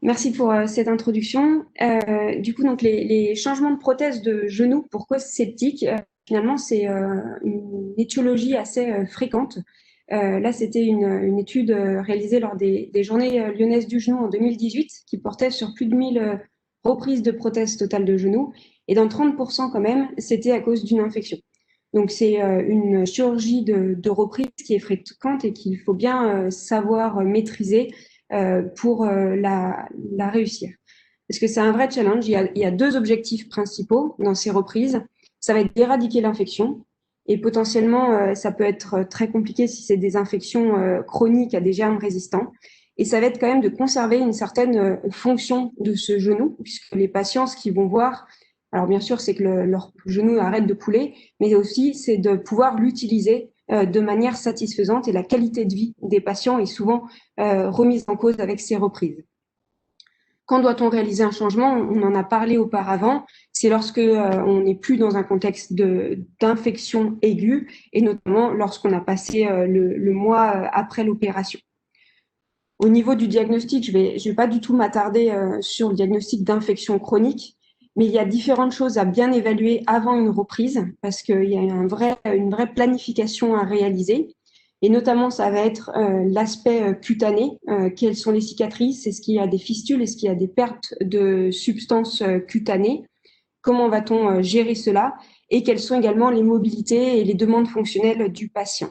Merci pour cette introduction. Du coup, donc les changements de prothèse de genou pour cause sceptique, finalement, c'est une étiologie assez fréquente. Là, c'était une étude réalisée lors des Journées lyonnaises du genou en 2018 qui portait sur plus de 1000 reprises de prothèses totales de genou. Et dans 30% quand même, c'était à cause d'une infection. Donc, c'est une chirurgie de reprise qui est fréquente et qu'il faut bien savoir maîtriser pour la réussir. Parce que c'est un vrai challenge. Il y a deux objectifs principaux dans ces reprises. Ça va être d'éradiquer l'infection et potentiellement, ça peut être très compliqué si c'est des infections chroniques à des germes résistants. Et ça va être quand même de conserver une certaine fonction de ce genou, puisque les patients, ce qu'ils vont voir, alors bien sûr, c'est que leur genou arrête de couler, mais aussi c'est de pouvoir l'utiliser de manière satisfaisante et la qualité de vie des patients est souvent remise en cause avec ces reprises. Quand doit-on réaliser un changement? On en a parlé auparavant. C'est lorsque on n'est plus dans un contexte d'infection aiguë et notamment lorsqu'on a passé le mois après l'opération. Au niveau du diagnostic, je vais pas du tout m'attarder sur le diagnostic d'infection chronique, mais il y a différentes choses à bien évaluer avant une reprise parce qu'il y a une vraie planification à réaliser. Et notamment, ça va être l'aspect cutané. Quelles sont les cicatrices? Est-ce qu'il y a des fistules? Est-ce qu'il y a des pertes de substances cutanées? Comment va-t-on gérer cela? Et quelles sont également les mobilités et les demandes fonctionnelles du patient?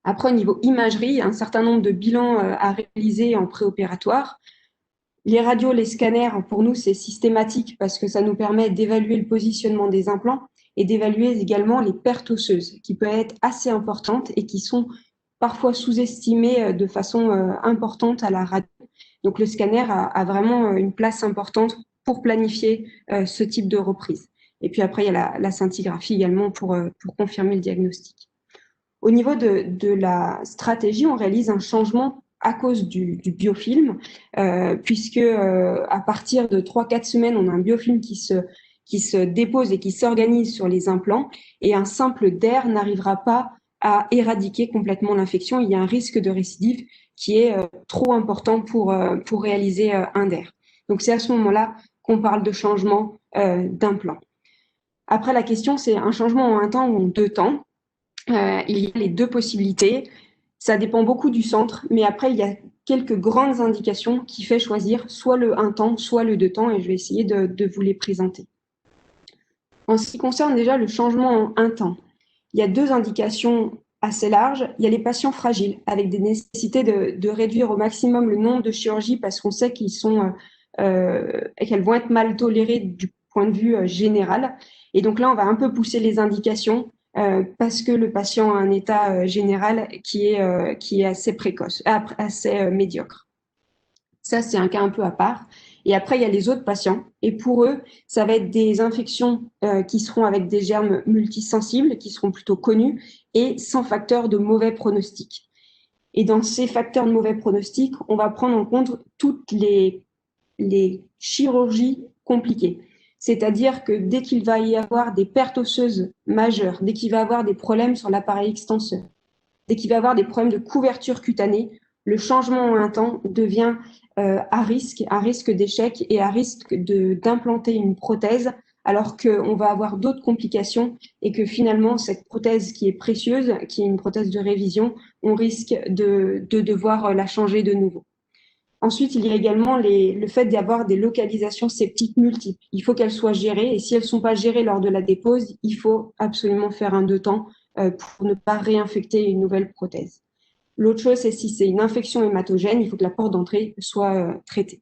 Après, au niveau imagerie, un certain nombre de bilans à réaliser en préopératoire. Les radios, les scanners, pour nous, c'est systématique parce que ça nous permet d'évaluer le positionnement des implants et d'évaluer également les pertes osseuses qui peuvent être assez importantes et qui sont parfois sous-estimées de façon importante à la radio. Donc, le scanner a vraiment une place importante pour planifier ce type de reprise. Et puis après, il y a la scintigraphie également pour confirmer le diagnostic. Au niveau de la stratégie, on réalise un changement à cause du biofilm, puisque à partir de 3-4 semaines, on a un biofilm qui se dépose et qui s'organise sur les implants, et un simple DER n'arrivera pas à éradiquer complètement l'infection. Il y a un risque de récidive qui est trop important pour réaliser un DER. Donc c'est à ce moment-là qu'on parle de changement d'implant. Après, la question, c'est un changement en un temps ou en deux temps. Il y a les deux possibilités. Ça dépend beaucoup du centre, mais après, il y a quelques grandes indications qui fait choisir soit le un temps, soit le deux temps, et je vais essayer de vous les présenter. En ce qui concerne déjà le changement en un temps, il y a deux indications assez larges. Il y a les patients fragiles, avec des nécessités de réduire au maximum le nombre de chirurgies parce qu'on sait qu'elles vont être mal tolérées du point de vue général. Et donc là, on va un peu pousser les indications parce que le patient a un état général qui est assez précoce, assez médiocre. Ça, c'est un cas un peu à part. Et après, il y a les autres patients. Et pour eux, ça va être des infections qui seront avec des germes multisensibles, qui seront plutôt connus et sans facteur de mauvais pronostic. Et dans ces facteurs de mauvais pronostic, on va prendre en compte toutes les chirurgies compliquées. C'est-à-dire que dès qu'il va y avoir des pertes osseuses majeures, dès qu'il va y avoir des problèmes sur l'appareil extenseur, dès qu'il va y avoir des problèmes de couverture cutanée, le changement en un temps devient à risque d'échec et à risque d'implanter une prothèse alors qu'on va avoir d'autres complications et que finalement cette prothèse qui est précieuse, qui est une prothèse de révision, on risque de devoir la changer de nouveau. Ensuite, il y a également le fait d'avoir des localisations septiques multiples. Il faut qu'elles soient gérées et si elles ne sont pas gérées lors de la dépose, il faut absolument faire un deux temps pour ne pas réinfecter une nouvelle prothèse. L'autre chose, c'est si c'est une infection hématogène, il faut que la porte d'entrée soit traitée.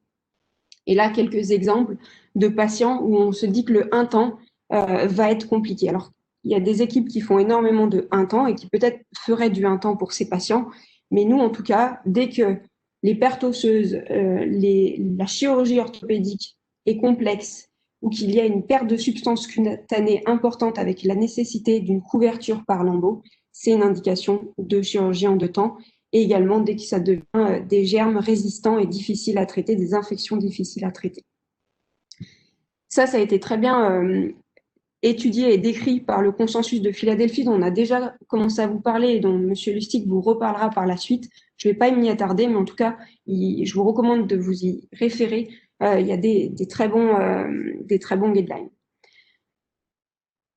Et là, quelques exemples de patients où on se dit que le un temps va être compliqué. Alors, il y a des équipes qui font énormément de un temps et qui peut-être feraient du un temps pour ces patients. Mais nous, en tout cas, dès que les pertes osseuses, la chirurgie orthopédique est complexe ou qu'il y a une perte de substance cutanée importante avec la nécessité d'une couverture par lambeau, c'est une indication de chirurgie en deux temps. Et également, dès que ça devient des germes résistants et difficiles à traiter, des infections difficiles à traiter. Ça a été très bien étudié et décrit par le consensus de Philadelphie, dont on a déjà commencé à vous parler et dont M. Lustig vous reparlera par la suite. Je ne vais pas m'y attarder, mais en tout cas, je vous recommande de vous y référer. Il y a des très bons guidelines.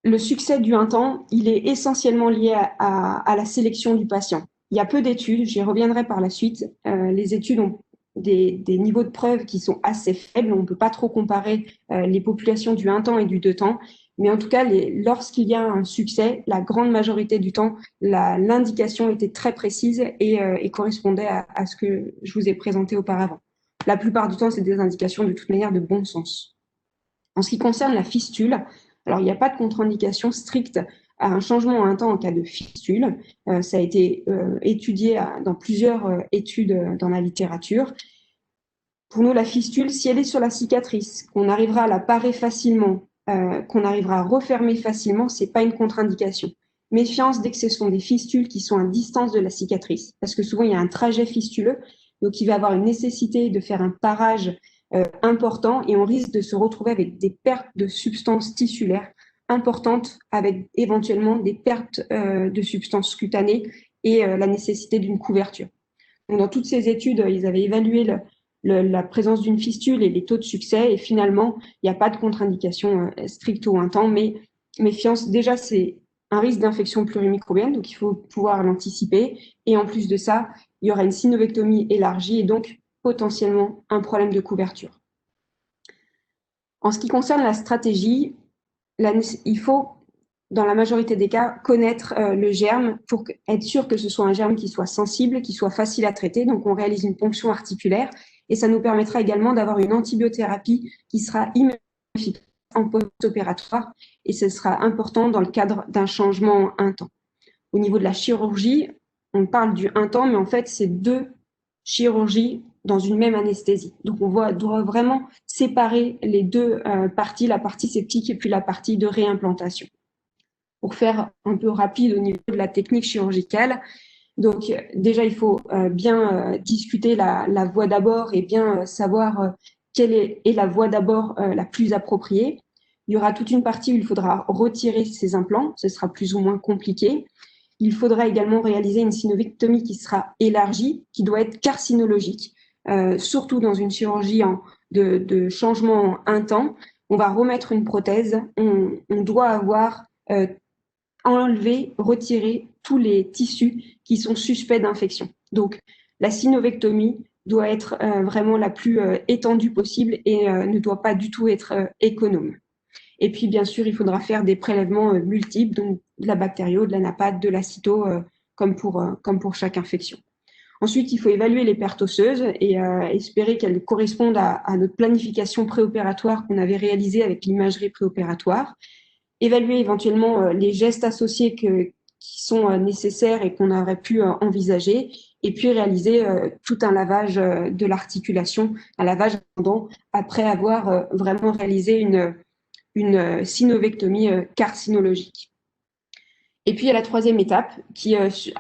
Le succès du 1 temps, il est essentiellement lié à la sélection du patient. Il y a peu d'études, j'y reviendrai par la suite. Les études ont des niveaux de preuve qui sont assez faibles. On ne peut pas trop comparer les populations du 1 temps et du 2 temps. Mais en tout cas, lorsqu'il y a un succès, la grande majorité du temps, l'indication était très précise et correspondait à ce que je vous ai présenté auparavant. La plupart du temps, c'est des indications de toute manière de bon sens. En ce qui concerne la fistule, alors il n'y a pas de contre-indication stricte à un changement en 1 temps en cas de fistule. Ça a été étudié dans plusieurs études dans la littérature. Pour nous, la fistule, si elle est sur la cicatrice, qu'on arrivera à la parer facilement, qu'on arrivera à refermer facilement, ce n'est pas une contre-indication. Méfiance dès que ce sont des fistules qui sont à distance de la cicatrice, parce que souvent il y a un trajet fistuleux, donc il va y avoir une nécessité de faire un parage important et on risque de se retrouver avec des pertes de substances tissulaires importantes, avec éventuellement des pertes de substances cutanées et la nécessité d'une couverture. Donc, dans toutes ces études, ils avaient évalué la présence d'une fistule et les taux de succès et finalement, il n'y a pas de contre-indication stricte ou 1 temps, mais méfiance, déjà c'est un risque d'infection plurimicrobienne, donc il faut pouvoir l'anticiper et en plus de ça, il y aura une synovectomie élargie et donc potentiellement un problème de couverture. En ce qui concerne la stratégie, il faut, dans la majorité des cas, connaître le germe pour être sûr que ce soit un germe qui soit sensible, qui soit facile à traiter. Donc, on réalise une ponction articulaire et ça nous permettra également d'avoir une antibiothérapie qui sera immédiatement efficace en post-opératoire et ce sera important dans le cadre d'un changement 1 temps. Au niveau de la chirurgie, on parle du 1 temps, mais en fait, c'est 2 chirurgies dans une même anesthésie. Donc, doit vraiment séparer les 2 parties, la partie septique et puis la partie de réimplantation. Pour faire un peu rapide au niveau de la technique chirurgicale, donc déjà, il faut bien discuter la voie d'abord et bien savoir quelle est la voie d'abord la plus appropriée. Il y aura toute une partie où il faudra retirer ces implants, ce sera plus ou moins compliqué. Il faudra également réaliser une synovectomie qui sera élargie, qui doit être carcinologique, surtout dans une chirurgie de changement en 1 temps. On va remettre une prothèse, on doit avoir enlevé, retiré tous les tissus qui sont suspects d'infection. Donc, la synovectomie doit être vraiment la plus étendue possible et ne doit pas du tout être économe. Et puis, bien sûr, il faudra faire des prélèvements multiples, donc de la bactério, de la napate, de la cyto, comme pour chaque infection. Ensuite, il faut évaluer les pertes osseuses et espérer qu'elles correspondent à notre planification préopératoire qu'on avait réalisée avec l'imagerie préopératoire. Évaluer éventuellement les gestes associés qui sont nécessaires et qu'on aurait pu envisager, et puis réaliser tout un lavage de l'articulation, un lavage après avoir vraiment réalisé une synovectomie carcinologique. Et puis, il y a la troisième étape qui est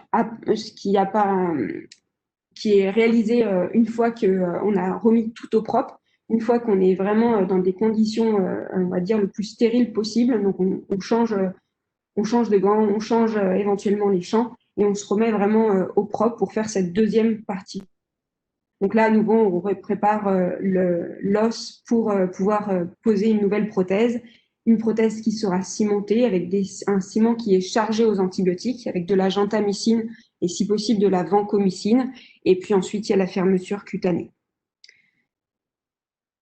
réalisée une fois qu'on a remis tout au propre, une fois qu'on est vraiment dans des conditions, on va dire, le plus stériles possible. Donc, on change de gants, on change éventuellement les champs et on se remet vraiment au propre pour faire cette deuxième partie. Donc là, à nouveau, on prépare l'os pour pouvoir poser une nouvelle prothèse qui sera cimentée avec un ciment qui est chargé aux antibiotiques, avec de la gentamicine et si possible de la vancomycine. Et puis ensuite, il y a la fermeture cutanée.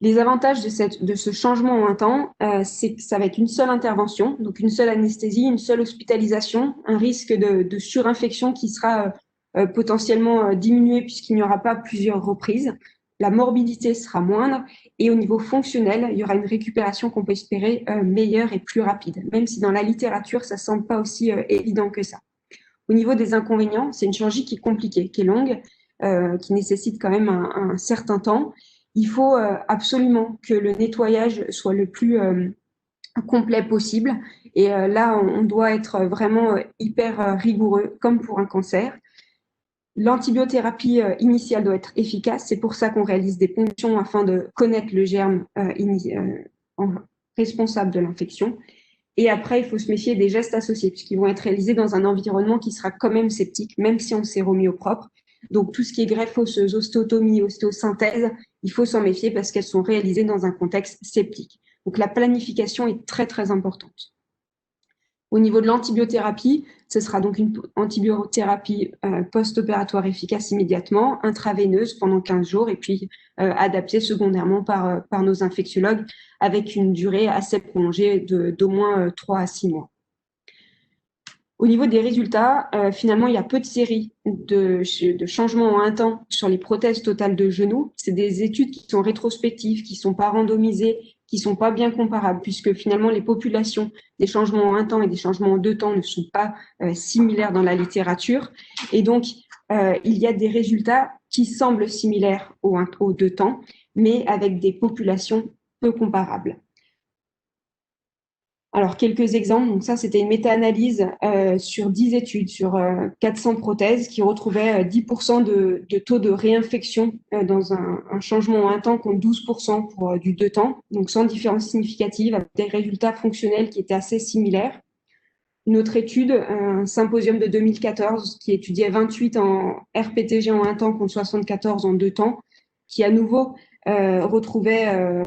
Les avantages de ce changement en 1 temps, c'est que ça va être une seule intervention, donc une seule anesthésie, une seule hospitalisation, un risque de surinfection qui sera potentiellement diminué puisqu'il n'y aura pas plusieurs reprises. La morbidité sera moindre et au niveau fonctionnel, il y aura une récupération qu'on peut espérer meilleure et plus rapide, même si dans la littérature, ça ne semble pas aussi évident que ça. Au niveau des inconvénients, c'est une chirurgie qui est compliquée, qui est longue, qui nécessite quand même un certain temps. Il faut absolument que le nettoyage soit le plus complet possible. Et là, on doit être vraiment hyper rigoureux, comme pour un cancer. L'antibiothérapie initiale doit être efficace. C'est pour ça qu'on réalise des ponctions afin de connaître le germe responsable de l'infection. Et après, il faut se méfier des gestes associés, puisqu'ils vont être réalisés dans un environnement qui sera quand même septique, même si on s'est remis au propre. Donc, tout ce qui est greffe osseuse, ostéotomie, ostéosynthèse, il faut s'en méfier parce qu'elles sont réalisées dans un contexte septique. Donc, la planification est très, très importante. Au niveau de l'antibiothérapie, ce sera donc une antibiothérapie post-opératoire efficace immédiatement, intraveineuse pendant 15 jours et puis adaptée secondairement par nos infectiologues avec une durée assez prolongée d'au moins 3 à 6 mois. Au niveau des résultats, finalement, il y a peu de séries de changements en un temps sur les prothèses totales de genoux. C'est des études qui sont rétrospectives, qui ne sont pas randomisées, qui ne sont pas bien comparables, puisque finalement, les populations des changements en un temps et des changements en deux temps ne sont pas similaires dans la littérature. Et donc, il y a des résultats qui semblent similaires aux deux temps, mais avec des populations peu comparables. Alors, quelques exemples. Donc ça, c'était une méta-analyse sur 10 études, sur 400 prothèses, qui retrouvaient 10% de taux de réinfection dans un changement en un temps contre 12% pour du deux temps, donc sans différence significative, avec des résultats fonctionnels qui étaient assez similaires. Une autre étude, un symposium de 2014, qui étudiait 28 en RPTG en un temps contre 74 en deux temps, qui à nouveau retrouvait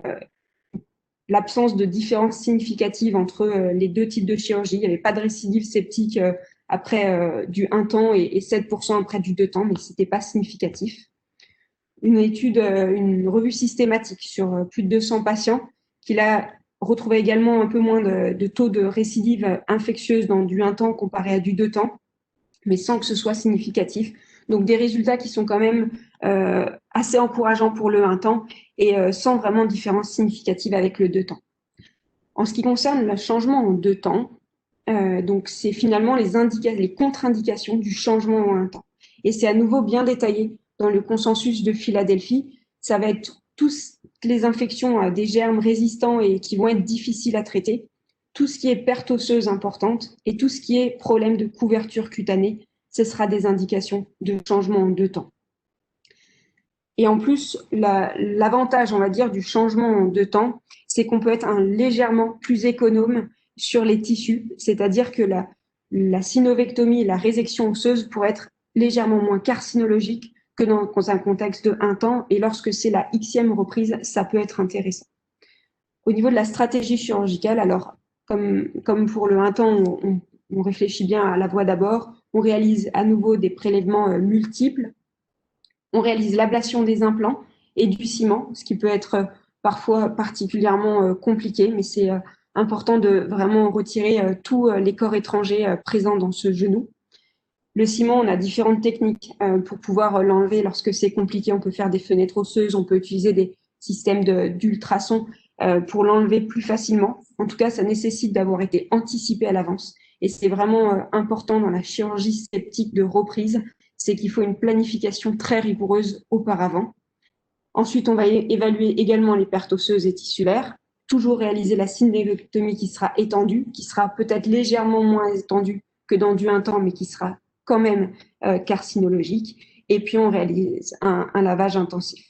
l'absence de différence significative entre les deux types de chirurgie. Il n'y avait pas de récidive septique après du un temps et 7% après du deux temps, mais ce n'était pas significatif. Une étude, une revue systématique sur plus de 200 patients qui là retrouvait également un peu moins de taux de récidive infectieuse dans du un temps comparé à du deux temps, mais sans que ce soit significatif. Donc des résultats qui sont quand même assez encourageants pour le un temps et sans vraiment différence significative avec le deux temps. En ce qui concerne le changement en deux temps, donc c'est finalement les contre-indications du changement en un temps. Et c'est à nouveau bien détaillé dans le consensus de Philadelphie. Ça va être toutes les infections des germes résistants et qui vont être difficiles à traiter, tout ce qui est perte osseuse importante et tout ce qui est problème de couverture cutanée, ce sera des indications de changement en deux temps. Et en plus, l'avantage, on va dire, du changement en deux temps, c'est qu'on peut être légèrement plus économe sur les tissus, c'est-à-dire que la synovectomie, la résection osseuse pourrait être légèrement moins carcinologique que dans un contexte de un temps, et lorsque c'est la xème reprise, ça peut être intéressant. Au niveau de la stratégie chirurgicale, alors, comme pour le un temps, on réfléchit bien à la voie d'abord, on réalise à nouveau des prélèvements multiples, on réalise l'ablation des implants et du ciment, ce qui peut être parfois particulièrement compliqué, mais c'est important de vraiment retirer tous les corps étrangers présents dans ce genou. Le ciment, on a différentes techniques pour pouvoir l'enlever lorsque c'est compliqué. On peut faire des fenêtres osseuses, on peut utiliser des systèmes d'ultrasons pour l'enlever plus facilement. En tout cas, ça nécessite d'avoir été anticipé à l'avance. Et c'est vraiment important dans la chirurgie septique de reprise, c'est qu'il faut une planification très rigoureuse auparavant. Ensuite, on va évaluer également les pertes osseuses et tissulaires, toujours réaliser la synovectomie qui sera étendue, qui sera peut-être légèrement moins étendue que dans du un temps, mais qui sera quand même carcinologique. Et puis, on réalise un lavage intensif.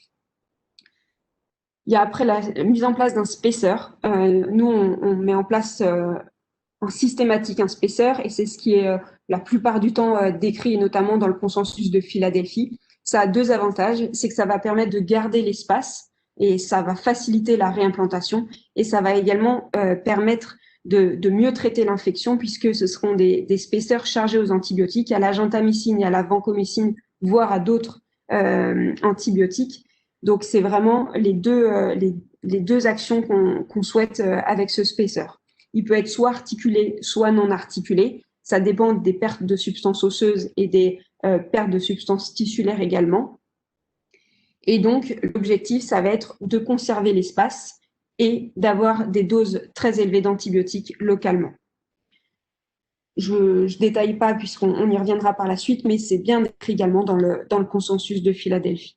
Il y a après la mise en place d'un spacer. Nous, on met en place en systématique un spacer, et c'est ce qui est la plupart du temps décrit, notamment dans le consensus de Philadelphie. Ça a deux avantages, c'est que ça va permettre de garder l'espace et ça va faciliter la réimplantation, et ça va également permettre de mieux traiter l'infection, puisque ce seront des spacers chargés aux antibiotiques, à la gentamicine et à la vancomycine, voire à d'autres antibiotiques. Donc c'est vraiment les deux actions qu'on souhaite avec ce spacer. Il peut être soit articulé, soit non articulé. Ça dépend des pertes de substances osseuses et des pertes de substances tissulaires également. Et donc, l'objectif, ça va être de conserver l'espace et d'avoir des doses très élevées d'antibiotiques localement. Je ne détaille pas puisqu'on y reviendra par la suite, mais c'est bien décrit également dans le consensus de Philadelphie.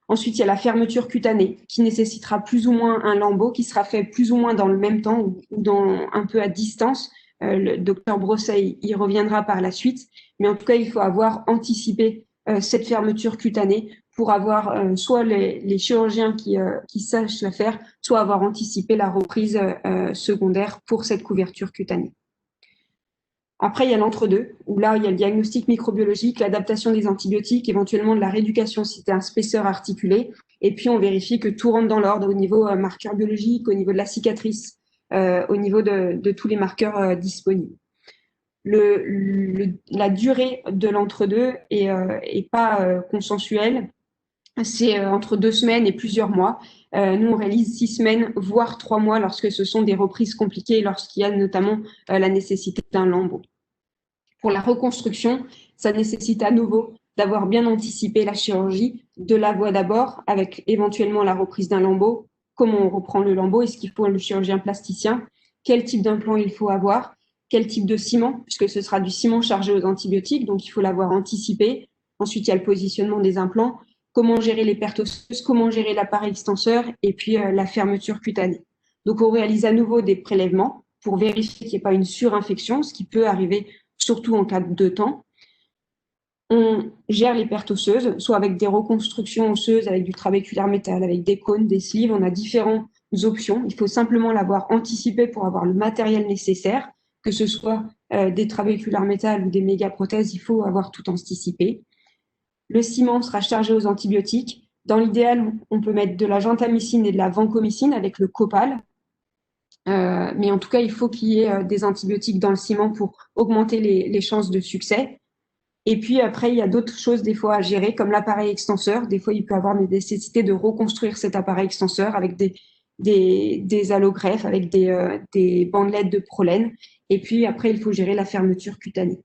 Ensuite, il y a la fermeture cutanée qui nécessitera plus ou moins un lambeau qui sera fait plus ou moins dans le même temps ou un peu à distance. Le docteur Brosset y reviendra par la suite. Mais en tout cas, il faut avoir anticipé cette fermeture cutanée pour avoir soit les chirurgiens qui sachent le faire, soit avoir anticipé la reprise secondaire pour cette couverture cutanée. Après, il y a l'entre-deux, où là, il y a le diagnostic microbiologique, l'adaptation des antibiotiques, éventuellement de la rééducation si c'est un spesseur articulé. Et puis, on vérifie que tout rentre dans l'ordre au niveau marqueur biologique, au niveau de la cicatrice, au niveau de tous les marqueurs disponibles. La durée de l'entre-deux est pas consensuelle. C'est entre 2 semaines et plusieurs mois. Nous, on réalise 6 semaines, voire 3 mois lorsque ce sont des reprises compliquées, lorsqu'il y a notamment la nécessité d'un lambeau. Pour la reconstruction, ça nécessite à nouveau d'avoir bien anticipé la chirurgie, de la voie d'abord, avec éventuellement la reprise d'un lambeau, comment on reprend le lambeau, est-ce qu'il faut le chirurgien plasticien, quel type d'implant il faut avoir, quel type de ciment, puisque ce sera du ciment chargé aux antibiotiques, donc il faut l'avoir anticipé. Ensuite, il y a le positionnement des implants, comment gérer les pertes osseuses, comment gérer l'appareil extenseur, et puis la fermeture cutanée. Donc, on réalise à nouveau des prélèvements pour vérifier qu'il n'y ait pas une surinfection, ce qui peut arriver surtout en cas de temps. On gère les pertes osseuses, soit avec des reconstructions osseuses, avec du trabéculaire métal, avec des cônes, des sleeves. On a différentes options. Il faut simplement l'avoir anticipé pour avoir le matériel nécessaire, que ce soit des trabéculaires métal ou des mégaprothèses, il faut avoir tout anticipé. Le ciment sera chargé aux antibiotiques. Dans l'idéal, on peut mettre de la gentamicine et de la vancomycine avec le copal. Mais en tout cas, il faut qu'il y ait des antibiotiques dans le ciment pour augmenter les chances de succès. Et puis après, il y a d'autres choses des fois à gérer, comme l'appareil extenseur. Des fois, il peut y avoir une nécessité de reconstruire cet appareil extenseur avec des allogreffes, avec des bandelettes de prolène. Et puis après, il faut gérer la fermeture cutanée.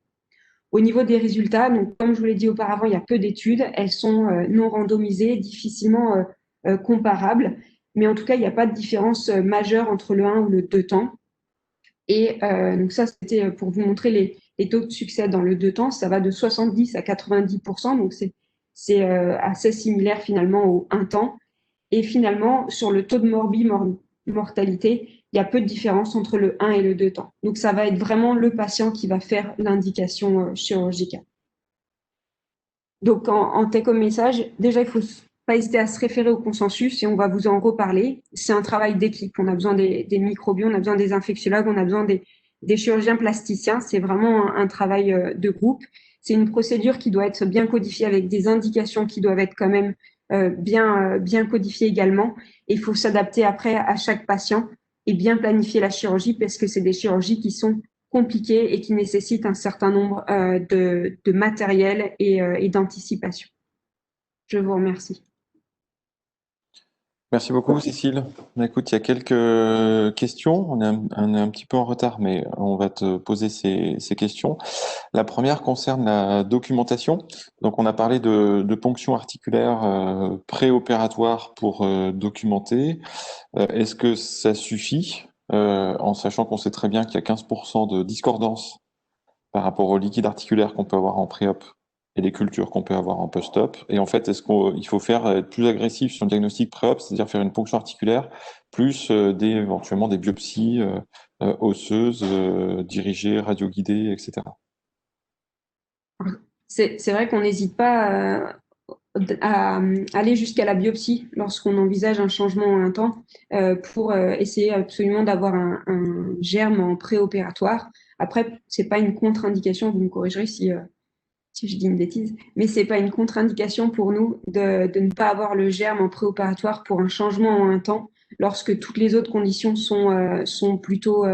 Au niveau des résultats, donc, comme je vous l'ai dit auparavant, il y a peu d'études. Elles sont non randomisées, difficilement comparables. Mais en tout cas, il n'y a pas de différence majeure entre le 1 ou le 2 temps. Et donc ça, c'était pour vous montrer les taux de succès dans le 2 temps. Ça va de 70 à 90%, donc c'est assez similaire finalement au 1 temps. Et finalement, sur le taux de mortalité, il y a peu de différence entre le 1 et le 2 temps. Donc ça va être vraiment le patient qui va faire l'indication chirurgicale. Donc en take-home message, déjà, il faut pas hésiter à se référer au consensus et on va vous en reparler. C'est un travail d'équipe. On a besoin des microbiens, on a besoin des infectiologues, on a besoin des chirurgiens plasticiens. C'est vraiment un travail de groupe. C'est une procédure qui doit être bien codifiée avec des indications qui doivent être quand même bien codifiées également. Et il faut s'adapter après à chaque patient et bien planifier la chirurgie parce que c'est des chirurgies qui sont compliquées et qui nécessitent un certain nombre de matériel et d'anticipation. Je vous remercie. Merci beaucoup, Cécile. Écoute, il y a quelques questions. On est un petit peu en retard, mais on va te poser ces questions. La première concerne la documentation. Donc, on a parlé de ponction articulaire préopératoire pour documenter. Est-ce que ça suffit, en sachant qu'on sait très bien qu'il y a 15% de discordance par rapport au liquide articulaire qu'on peut avoir en pré-op et les cultures qu'on peut avoir en post-op. Et en fait, est-ce qu'il faut être plus agressif sur le diagnostic pré-op, c'est-à-dire faire une ponction articulaire, plus éventuellement des biopsies osseuses, dirigées, radioguidées, etc. C'est vrai qu'on n'hésite pas à aller jusqu'à la biopsie lorsqu'on envisage un changement en un temps pour essayer absolument d'avoir un germe en préopératoire. Après, c'est pas une contre-indication, vous me corrigerez si je dis une bêtise, mais c'est pas une contre-indication pour nous de ne pas avoir le germe en préopératoire pour un changement en un temps lorsque toutes les autres conditions sont plutôt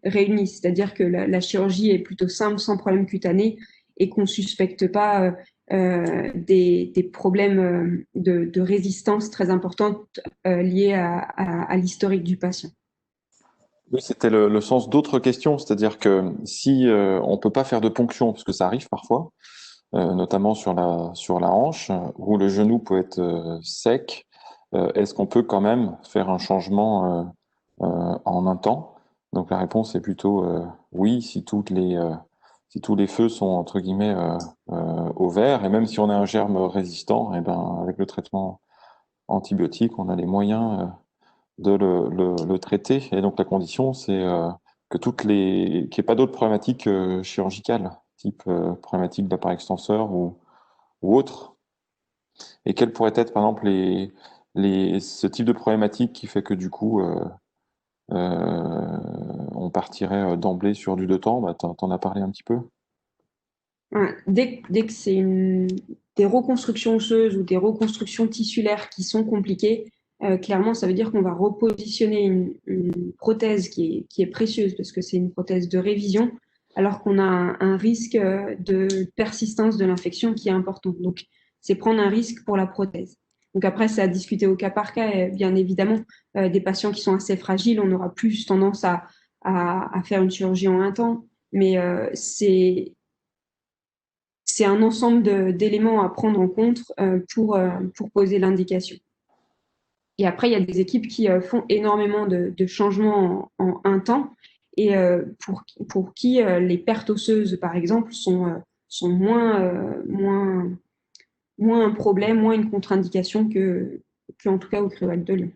réunies, c'est-à-dire que la chirurgie est plutôt simple, sans problème cutané, et qu'on suspecte pas des problèmes de résistance très importants liés à l'historique du patient. Oui, c'était le sens d'autres questions, c'est-à-dire que si on peut pas faire de ponction, parce que ça arrive parfois, notamment sur la hanche, où le genou peut être sec, est-ce qu'on peut quand même faire un changement en un temps? Donc la réponse est plutôt oui, si tous les feux sont entre guillemets au vert, et même si on a un germe résistant, et ben avec le traitement antibiotique, on a les moyens de le traiter. Et donc la condition, c'est que qu'il n'y ait pas d'autres problématiques chirurgicales, type problématique d'appareil extenseur ou autre. Et quels pourraient être, par exemple, ce type de problématique qui fait que du coup, on partirait d'emblée sur du 2 temps? Bah, t'en as parlé un petit peu. Ouais, dès que c'est des reconstructions osseuses ou des reconstructions tissulaires qui sont compliquées, clairement, ça veut dire qu'on va repositionner une prothèse qui est précieuse parce que c'est une prothèse de révision, alors qu'on a un risque de persistance de l'infection qui est important. Donc, c'est prendre un risque pour la prothèse. Donc après, c'est à discuter au cas par cas, bien évidemment. Des patients qui sont assez fragiles, on aura plus tendance à faire une chirurgie en un temps, mais c'est un ensemble d'éléments à prendre en compte pour poser l'indication. Et après, il y a des équipes qui font énormément de changements en un temps et pour qui les pertes osseuses, par exemple, sont moins un problème, moins une contre-indication que en tout cas au Cruel de Lyon.